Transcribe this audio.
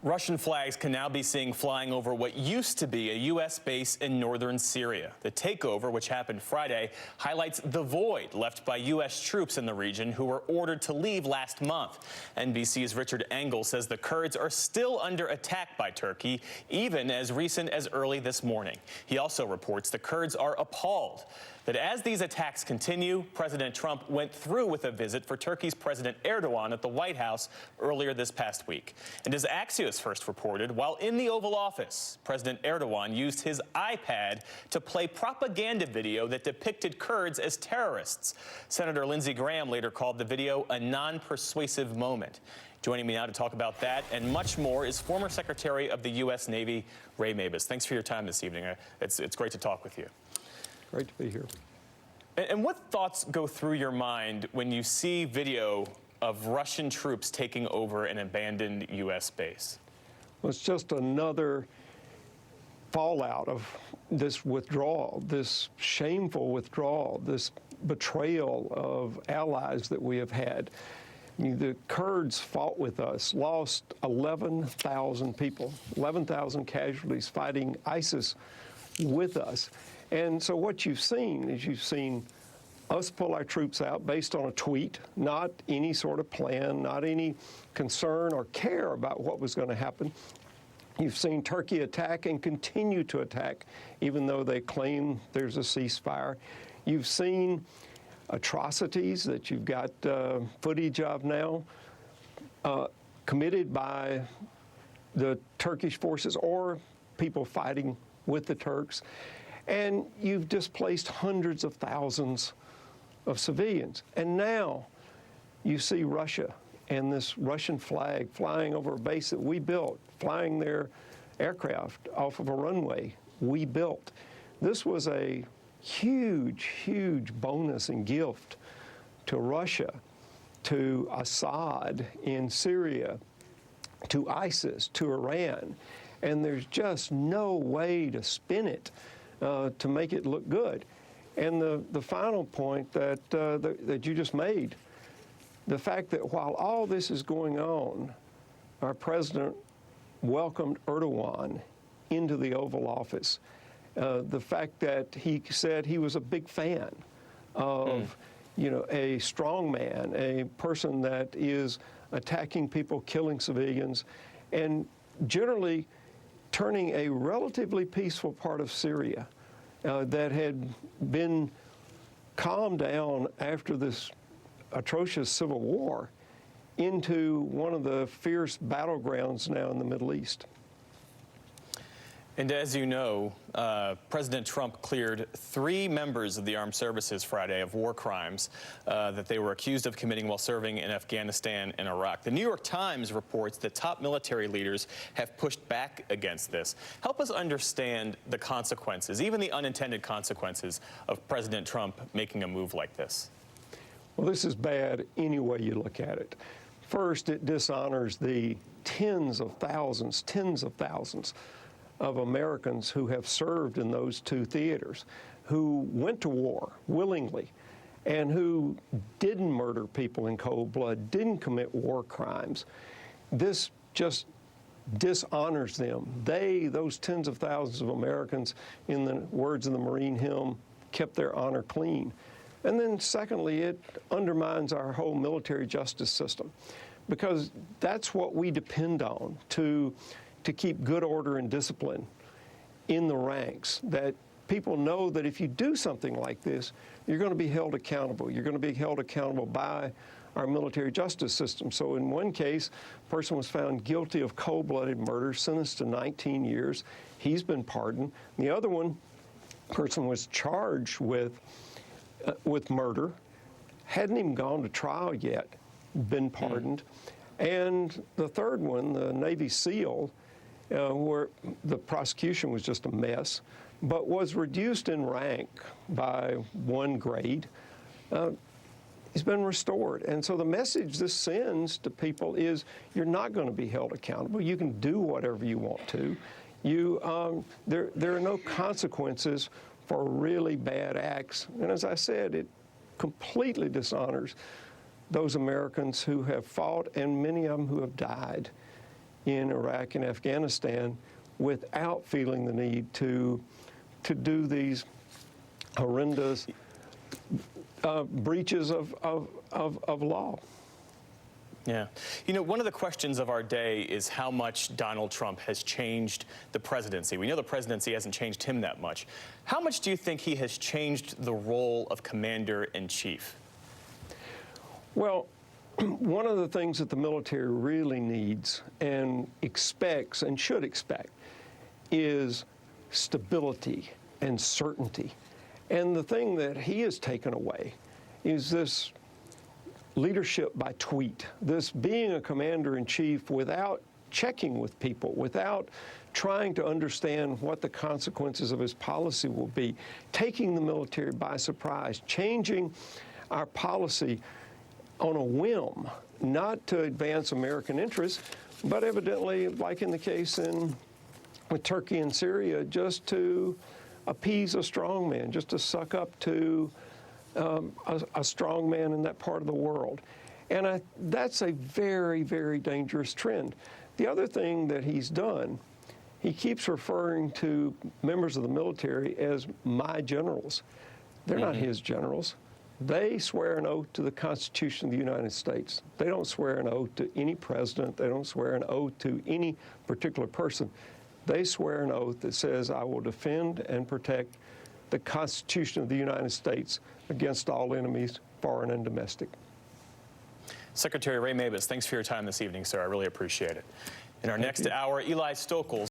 Russian flags can now be seen flying over what used to be a U.S. base in northern Syria. The takeover, which happened Friday, highlights the void left by U.S. troops in the region who were ordered to leave last month. NBC's Richard Engel says the Kurds are still under attack by Turkey, even as recent as early this morning. He also reports the Kurds are appalled that as these attacks continue, President Trump went through with a visit for Turkey's President Erdogan at the White House earlier this past week. And as Axios first reported, while in the Oval Office, President Erdogan used his iPad to play propaganda video that depicted Kurds as terrorists. Senator Lindsey Graham later called the video a non-persuasive moment. Joining me now to talk about that and much more is former Secretary of the U.S. Navy, Ray Mabus. Thanks for your time this evening. It's great to talk with you. Great to be here. And what thoughts go through your mind when you see video of Russian troops taking over an abandoned U.S. base? Well, it's just another fallout of this withdrawal, this shameful withdrawal, this betrayal of allies that we have had. The Kurds fought with us, lost 11,000 people, 11,000 casualties fighting ISIS with us. And so what you've seen is you've seen us pull our troops out based on a tweet, not any sort of plan, not any concern or care about what was going to happen. You've seen Turkey attack and continue to attack, even though they claim there's a ceasefire. You've seen atrocities that you've got footage of now committed by the Turkish forces or people fighting with the Turks. And you've displaced hundreds of thousands of civilians. And now you see Russia and this Russian flag flying over a base that we built, flying their aircraft off of a runway we built. This was a huge, huge bonus and gift to Russia, to Assad in Syria, to ISIS, to Iran. And there's just no way to spin it to make it look good. And the final point that you just made, the fact that while all this is going on, our president welcomed Erdogan into the Oval Office. The fact that he said he was a big fan of, a strong man, a person that is attacking people, killing civilians, and generally turning a relatively peaceful part of Syria that had been calmed down after this atrocious civil war into one of the fierce battlegrounds now in the Middle East. And as you know, President Trump cleared 3 members of the armed services Friday of war crimes that they were accused of committing while serving in Afghanistan and Iraq. The New York Times reports that top military leaders have pushed back against this. Help us understand the consequences, even the unintended consequences, of President Trump making a move like this. Well, this is bad any way you look at it. First, it dishonors the tens of thousands of Americans who have served in those 2 theaters, who went to war willingly, and who didn't murder people in cold blood, didn't commit war crimes. This just dishonors them. Those tens of thousands of Americans, in the words of the Marine hymn, kept their honor clean. And then secondly, it undermines our whole military justice system, because that's what we depend on to keep good order and discipline in the ranks, that people know that if you do something like this, you're going to be held accountable. You're going to be held accountable by our military justice system. So in one case, a person was found guilty of cold-blooded murder, sentenced to 19 years. He's been pardoned. The other one, person was charged with murder, hadn't even gone to trial yet, been pardoned. And the third one, the Navy SEAL, where the prosecution was just a mess, but was reduced in rank by 1 grade, he's been restored. And so the message this sends to people is you're not going to be held accountable. You can do whatever you want to. There are no consequences for really bad acts. And as I said, it completely dishonors those Americans who have fought and many of them who have died in Iraq and Afghanistan without feeling the need to do these horrendous breaches of law. Yeah. You know, one of the questions of our day is how much Donald Trump has changed the presidency. We know the presidency hasn't changed him that much. How much do you think he has changed the role of commander-in-chief? Well, one of the things that the military really needs and expects and should expect is stability and certainty. And the thing that he has taken away is this leadership by tweet, this being a commander-in-chief without checking with people, without trying to understand what the consequences of his policy will be, taking the military by surprise, changing our policy on a whim, not to advance American interests, but evidently, like in the case with Turkey and Syria, just to appease a strongman, just to suck up to a strong man in that part of the world. And that's a very, very dangerous trend. The other thing that he's done, he keeps referring to members of the military as my generals. They're not his generals. They swear an oath to the Constitution of the United States. They don't swear an oath to any president. They don't swear an oath to any particular person. They swear an oath that says, I will defend and protect the Constitution of the United States against all enemies, foreign and domestic. Secretary Ray Mabus, thanks for your time this evening, sir. I really appreciate it. In our next hour, Eli Stokel